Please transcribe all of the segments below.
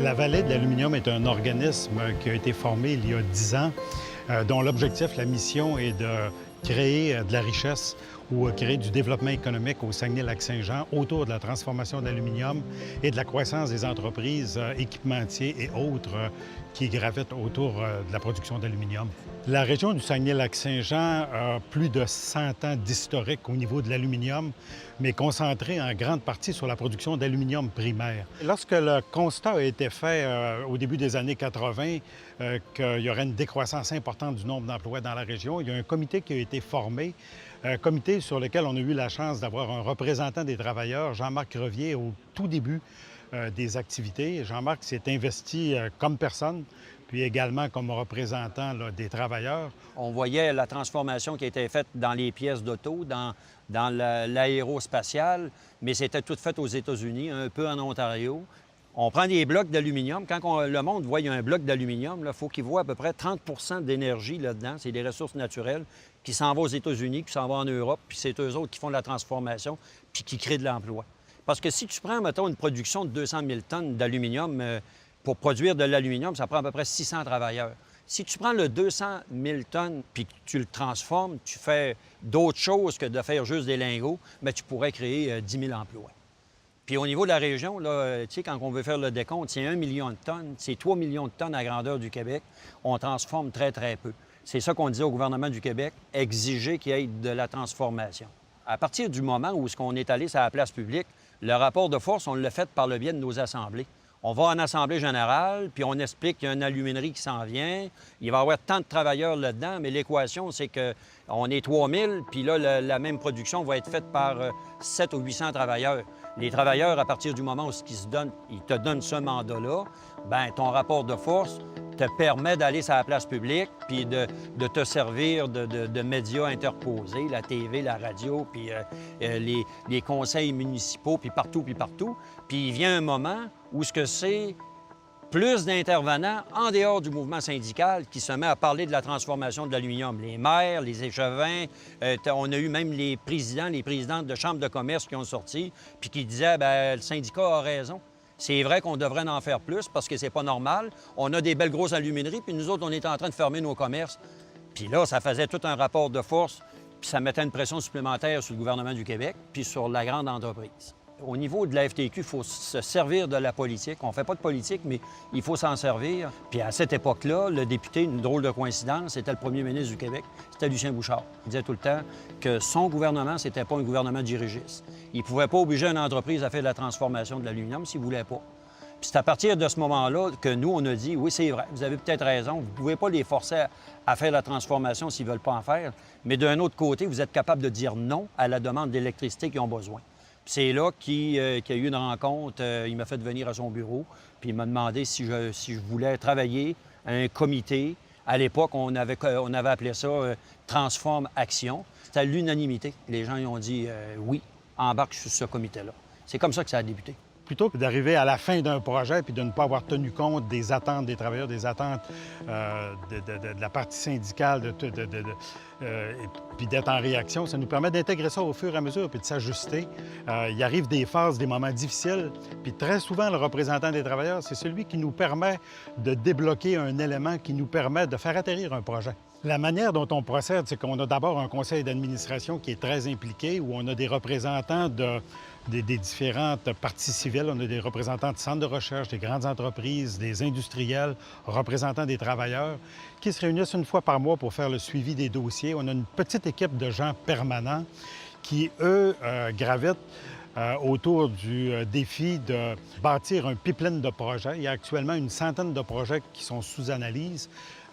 La Vallée de l'aluminium est un organisme qui a été formé il y a 10 ans, dont l'objectif, la mission est de créer de la richesse ou créer du développement économique au Saguenay-Lac-Saint-Jean autour de la transformation de l'aluminium et de la croissance des entreprises, équipementiers et autres qui gravitent autour de la production d'aluminium. La région du Saguenay-Lac-Saint-Jean a plus de 100 ans d'historique au niveau de l'aluminium, mais concentré en grande partie sur la production d'aluminium primaire. Lorsque le constat a été fait au début des années 80 qu'il y aurait une décroissance importante du nombre d'emplois dans la région, il y a un comité qui a été formé, un comité sur lequel on a eu la chance d'avoir un représentant des travailleurs, Jean-Marc Revier, au tout début des activités. Jean-Marc s'est investi comme personne, puis également comme représentant là, des travailleurs. On voyait la transformation qui a été faite dans les pièces d'auto, dans l'aérospatiale, mais c'était tout fait aux États-Unis, un peu en Ontario. On prend des blocs d'aluminium. Quand le monde voit un bloc d'aluminium, il faut qu'il voit à peu près 30 d'énergie là-dedans. C'est des ressources naturelles qui s'en vont aux États-Unis, qui s'en vont en Europe, puis c'est eux autres qui font de la transformation, puis qui créent de l'emploi. Parce que si tu prends, mettons, une production de 200 000 tonnes d'aluminium, pour produire de l'aluminium, ça prend à peu près 600 travailleurs. Si tu prends le 200 000 tonnes puis que tu le transformes, tu fais d'autres choses que de faire juste des lingots, bien, tu pourrais créer 10 000 emplois. Puis au niveau de la région, là, tu sais, quand on veut faire le décompte, c'est 1 million de tonnes, c'est 3 millions de tonnes à grandeur du Québec. On transforme très, très peu. C'est ça qu'on disait au gouvernement du Québec, exiger qu'il y ait de la transformation. À partir du moment où on est allé sur la place publique, le rapport de force, on l'a fait par le biais de nos assemblées. On va en assemblée générale, puis on explique qu'il y a une aluminerie qui s'en vient. Il va y avoir tant de travailleurs là-dedans, mais l'équation, c'est qu'on est 3 000, puis là, la même production va être faite par 700 ou 800 travailleurs. Les travailleurs, à partir du moment où ils te donnent ce mandat-là, bien, ton rapport de force te permet d'aller sur la place publique puis de te servir de médias interposés, la TV, la radio, puis les conseils municipaux, puis partout, puis partout. Puis il vient un moment où c'est plus d'intervenants en dehors du mouvement syndical qui se met à parler de la transformation de l'aluminium. Les maires, les échevins, on a eu même les présidentes de chambres de commerce qui ont sorti puis qui disaient, bien, le syndicat a raison. C'est vrai qu'on devrait en faire plus parce que c'est pas normal. On a des belles grosses alumineries, puis nous autres, on est en train de fermer nos commerces. Puis là, ça faisait tout un rapport de force, puis ça mettait une pression supplémentaire sur le gouvernement du Québec, puis sur la grande entreprise. Au niveau de la FTQ, il faut se servir de la politique. On ne fait pas de politique, mais il faut s'en servir. Puis à cette époque-là, le député, une drôle de coïncidence, c'était le premier ministre du Québec, c'était Lucien Bouchard. Il disait tout le temps que son gouvernement, c'était pas un gouvernement dirigiste. Il ne pouvait pas obliger une entreprise à faire de la transformation de l'aluminium s'il ne voulait pas. Puis c'est à partir de ce moment-là que nous, on a dit, oui, c'est vrai, vous avez peut-être raison, vous ne pouvez pas les forcer à faire la transformation s'ils ne veulent pas en faire, mais d'un autre côté, vous êtes capable de dire non à la demande d'électricité qu'ils ont besoin. C'est là qu'il y a eu une rencontre. Il m'a fait venir à son bureau, puis il m'a demandé si je voulais travailler à un comité. À l'époque, on avait appelé ça Transforme Action. C'était à l'unanimité. Les gens ils ont dit oui, embarque sur ce comité-là. C'est comme ça que ça a débuté. Plutôt que d'arriver à la fin d'un projet puis de ne pas avoir tenu compte des attentes des travailleurs, des attentes de la partie syndicale, puis d'être en réaction, ça nous permet d'intégrer ça au fur et à mesure puis de s'ajuster. Il arrive des phases, des moments difficiles, puis très souvent, le représentant des travailleurs, c'est celui qui nous permet de débloquer un élément qui nous permet de faire atterrir un projet. La manière dont on procède, c'est qu'on a d'abord un conseil d'administration qui est très impliqué, où on a des représentants des différentes parties civiles. On a des représentants de centres de recherche, des grandes entreprises, des industriels, représentants des travailleurs, qui se réunissent une fois par mois pour faire le suivi des dossiers. On a une petite équipe de gens permanents qui, eux, gravitent autour du défi de bâtir un pipeline de projets. Il y a actuellement une centaine de projets qui sont sous analyse.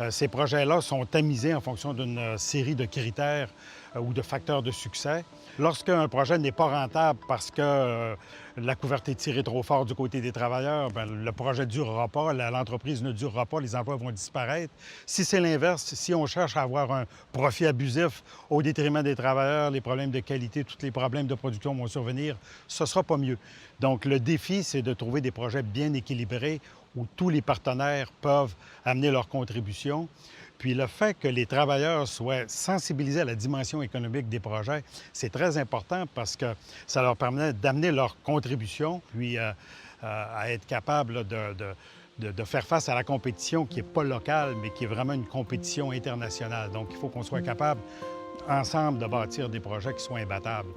Ces projets-là sont tamisés en fonction d'une série de critères ou de facteurs de succès. Lorsqu'un projet n'est pas rentable parce que la couverte est tirée trop fort du côté des travailleurs, bien, le projet ne durera pas, l'entreprise ne durera pas, les emplois vont disparaître. Si c'est l'inverse, si on cherche à avoir un profit abusif au détriment des travailleurs, les problèmes de qualité, tous les problèmes de production vont survenir, ce ne sera pas mieux. Donc, le défi, c'est de trouver des projets bien équilibrés où tous les partenaires peuvent amener leur contribution. Puis le fait que les travailleurs soient sensibilisés à la dimension économique des projets, c'est très important parce que ça leur permet d'amener leur contribution, puis à être capable de faire face à la compétition qui n'est pas locale, mais qui est vraiment une compétition internationale. Donc, il faut qu'on soit capable, ensemble, de bâtir des projets qui soient imbattables.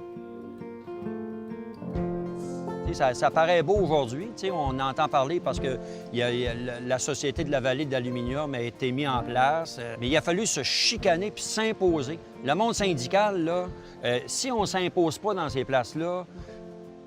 Ça paraît beau aujourd'hui. On entend parler parce que la Société de la vallée de l'aluminium a été mise en place. Mais il a fallu se chicaner puis s'imposer. Le monde syndical, là, si on ne s'impose pas dans ces places-là,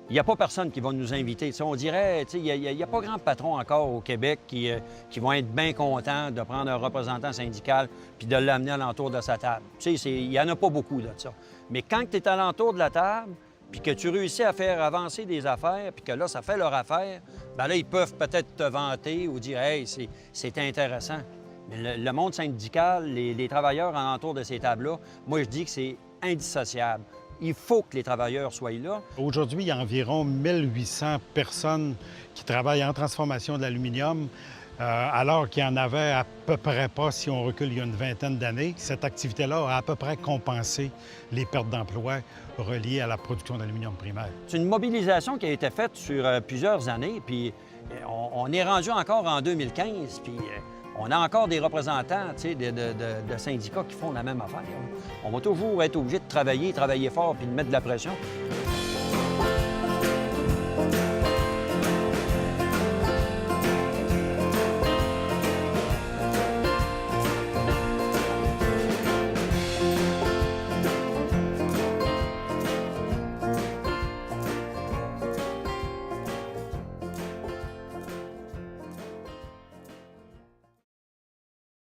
il n'y a pas personne qui va nous inviter. On dirait, il n'y a pas grand patron encore au Québec qui vont être bien contents de prendre un représentant syndical puis de l'amener alentour de sa table. Il n'y en a pas beaucoup de ça. Mais quand tu es alentour de la table, puis que tu réussis à faire avancer des affaires, puis que là, ça fait leur affaire, bien là, ils peuvent peut-être te vanter ou dire « Hey, c'est intéressant ». Mais le monde syndical, les travailleurs alentour de ces tables-là, moi, je dis que c'est indissociable. Il faut que les travailleurs soient là. Aujourd'hui, il y a environ 1800 personnes qui travaillent en transformation de l'aluminium, alors qu'il y en avait à peu près pas, si on recule il y a une vingtaine d'années. Cette activité-là a à peu près compensé les pertes d'emplois reliées à la production d'aluminium primaire. C'est une mobilisation qui a été faite sur plusieurs années, puis on est rendu encore en 2015, puis on a encore des représentants de syndicats qui font la même affaire. On va toujours être obligé de travailler fort puis de mettre de la pression